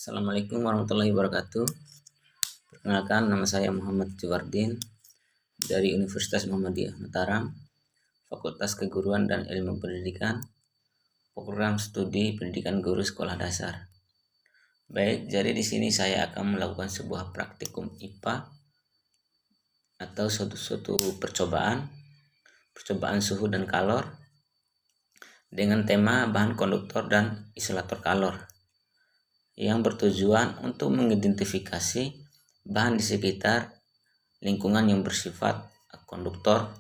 Assalamualaikum warahmatullahi wabarakatuh. Perkenalkan, nama saya Muhammad Juwardin dari Universitas Muhammadiyah Mataram, Fakultas Keguruan dan Ilmu Pendidikan, Program Studi Pendidikan Guru Sekolah Dasar. Baik, jadi di sini saya akan melakukan sebuah praktikum IPA atau suatu percobaan suhu dan kalor dengan tema bahan konduktor dan isolator kalor, yang bertujuan untuk mengidentifikasi bahan di sekitar lingkungan yang bersifat konduktor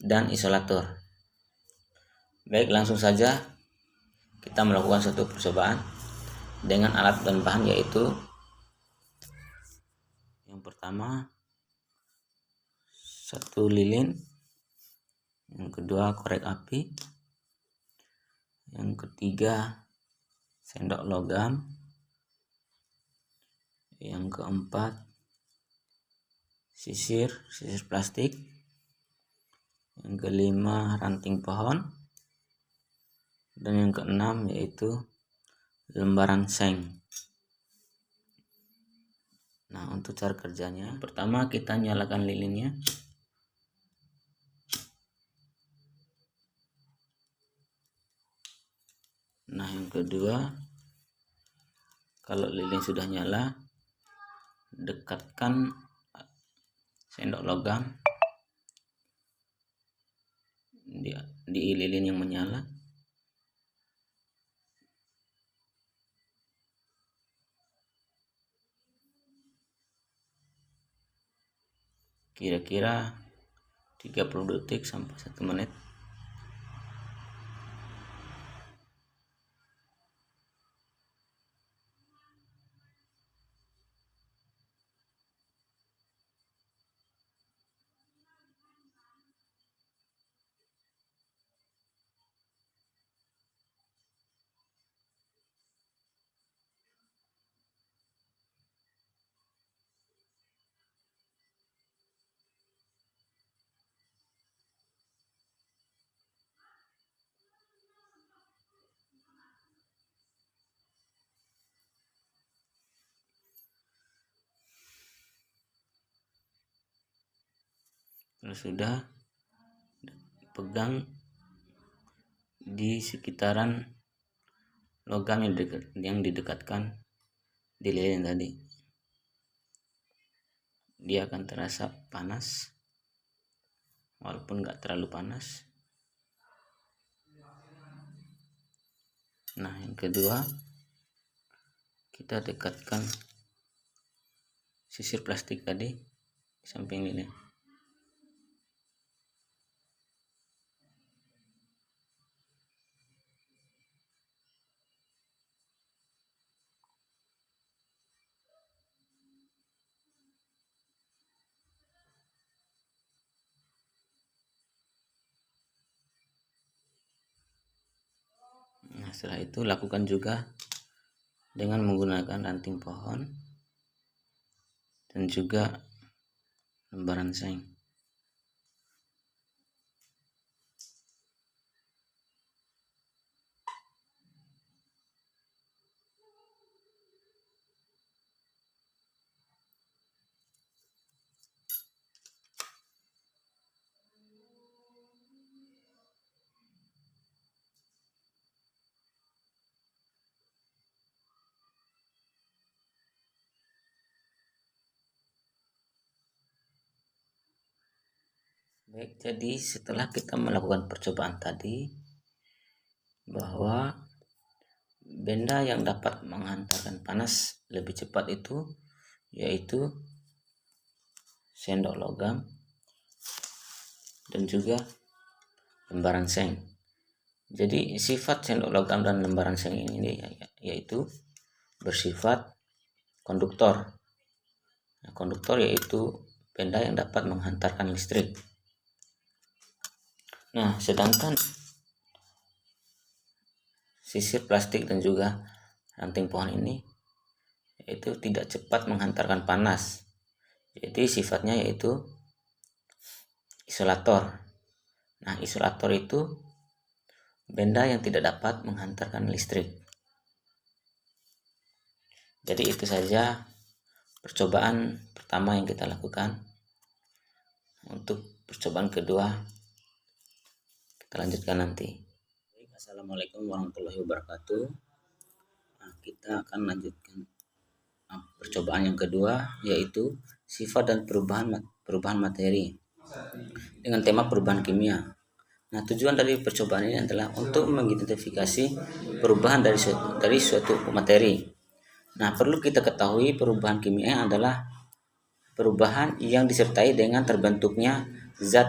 dan isolator. Baik, langsung saja kita melakukan suatu percobaan dengan alat dan bahan, yaitu yang pertama 1 lilin, yang kedua korek api, yang ketiga sendok logam, yang keempat sisir plastik, yang kelima ranting pohon, dan yang keenam yaitu lembaran seng. Nah, untuk cara kerjanya, pertama kita nyalakan lilinnya. Nah, yang kedua, kalau lilin sudah nyala, dekatkan sendok logam di lilin yang menyala. Kira-kira 30 detik sampai 1 menit. Kalau sudah, pegang di sekitaran logam yang didekatkan di lilin tadi. Dia akan terasa panas walaupun nggak terlalu panas. Nah, yang kedua, kita dekatkan sisir plastik tadi di samping lilin. Nah, setelah itu lakukan juga dengan menggunakan ranting pohon dan juga lembaran seng. Baik, jadi setelah kita melakukan percobaan tadi, bahwa benda yang dapat menghantarkan panas lebih cepat itu yaitu sendok logam dan juga lembaran seng. Jadi sifat sendok logam dan lembaran seng ini yaitu bersifat konduktor. Nah, konduktor yaitu benda yang dapat menghantarkan listrik. Nah, sedangkan sisir plastik dan juga ranting pohon ini yaitu tidak cepat menghantarkan panas. Jadi sifatnya yaitu isolator. Nah, isolator itu benda yang tidak dapat menghantarkan listrik. Jadi itu saja percobaan pertama yang kita lakukan. Untuk percobaan kedua kita lanjutkan nanti. Assalamualaikum warahmatullahi wabarakatuh. Nah, kita akan lanjutkan percobaan yang kedua, yaitu sifat dan perubahan materi dengan tema perubahan kimia. Nah, tujuan dari percobaan ini adalah untuk mengidentifikasi perubahan dari suatu materi. Nah, perlu kita ketahui perubahan kimia adalah perubahan yang disertai dengan terbentuknya zat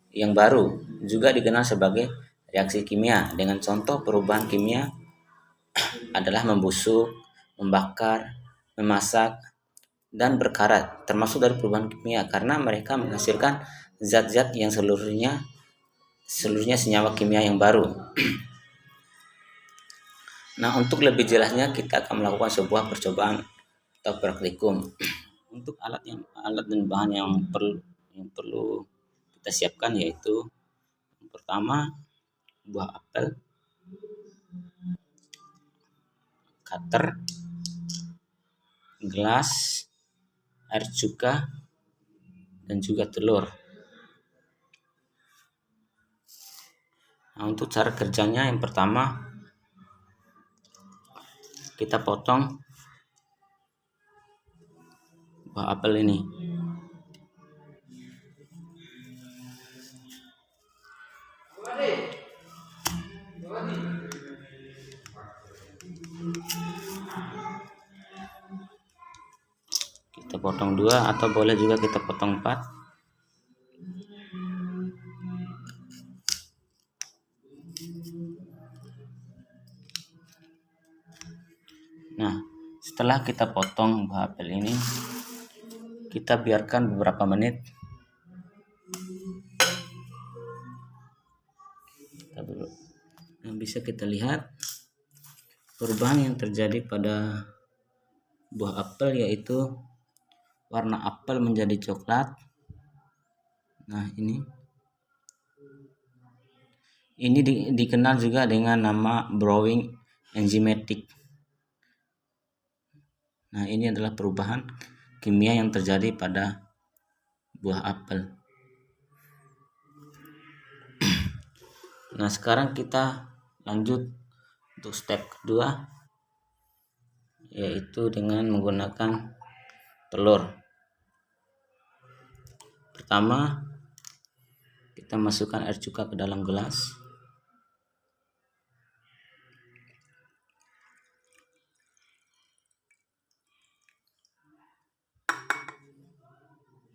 yang baru, juga dikenal sebagai reaksi kimia. Dengan contoh perubahan kimia adalah membusuk, membakar, memasak, dan berkarat, termasuk dari perubahan kimia karena mereka menghasilkan zat-zat yang seluruhnya senyawa kimia yang baru. Nah, untuk lebih jelasnya kita akan melakukan sebuah percobaan atau praktikum. Untuk alat dan bahan yang perlu kita siapkan yaitu yang pertama buah apel, cutter, gelas, air cuka, dan juga telur. Nah, untuk cara kerjanya yang pertama kita potong buah apel ini. Kita potong 2 atau boleh juga kita potong 4. Nah, setelah kita potong buah apel ini, kita biarkan beberapa menit. Nah, bisa kita lihat perubahan yang terjadi pada buah apel, yaitu warna apel menjadi coklat. Nah, ini dikenal juga dengan nama browning enzymatic. Nah, ini adalah perubahan kimia yang terjadi pada buah apel. Nah, sekarang kita lanjut untuk step kedua, yaitu dengan menggunakan telur. Pertama, kita masukkan air cuka ke dalam gelas.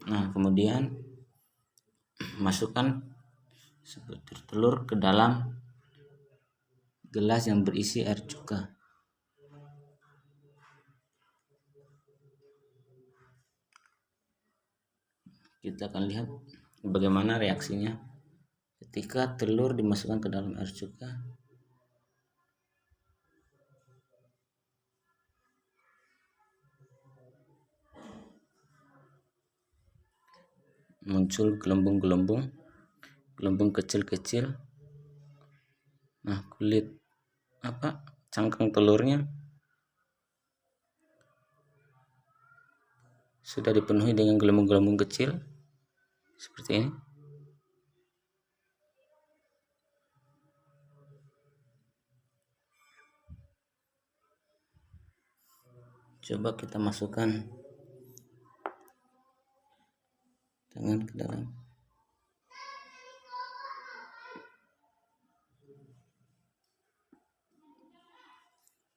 Nah, kemudian masukkan sebutir telur ke dalam gelas yang berisi air cuka. Kita akan lihat bagaimana reaksinya ketika telur dimasukkan ke dalam air cuka. Muncul gelembung kecil-kecil. Nah, kulit cangkang telurnya sudah dipenuhi dengan gelembung-gelembung kecil seperti ini. Coba kita masukkan tangan ke dalam.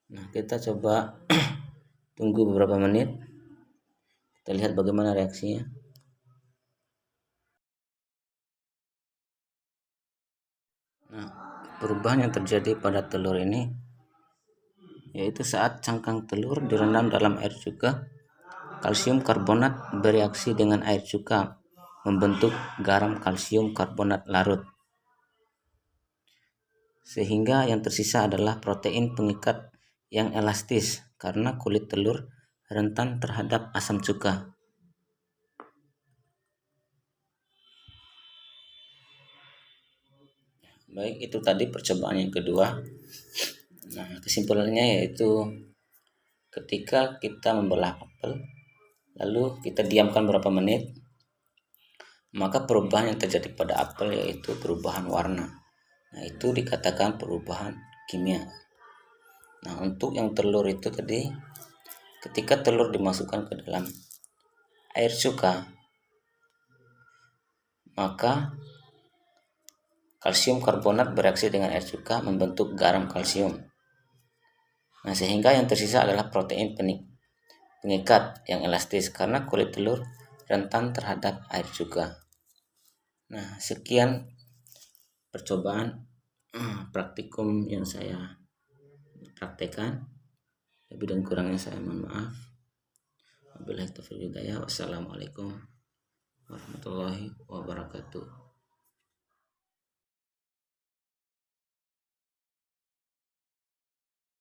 Nah, kita coba tunggu beberapa menit. Kita lihat bagaimana reaksinya. Nah, perubahan yang terjadi pada telur ini yaitu saat cangkang telur direndam dalam air cuka, kalsium karbonat bereaksi dengan air cuka membentuk garam kalsium karbonat larut, sehingga yang tersisa adalah protein pengikat yang elastis karena kulit telur rentan terhadap asam cuka. Baik, itu tadi percobaan yang kedua. Nah, kesimpulannya yaitu ketika kita membelah apel, lalu kita diamkan beberapa menit, maka perubahan yang terjadi pada apel yaitu perubahan warna. Nah, itu dikatakan perubahan kimia. Nah, untuk yang telur itu tadi, ketika telur dimasukkan ke dalam air cuka, maka kalsium karbonat bereaksi dengan air cuka membentuk garam kalsium. Nah, sehingga yang tersisa adalah protein pengikat yang elastis karena kulit telur rentan terhadap air cuka. Nah, sekian percobaan praktikum yang saya praktekkan. Lebih dan kurangnya saya mohon maaf. Wabillahi taufiq wal hidayah. Wassalamualaikum warahmatullahi wabarakatuh.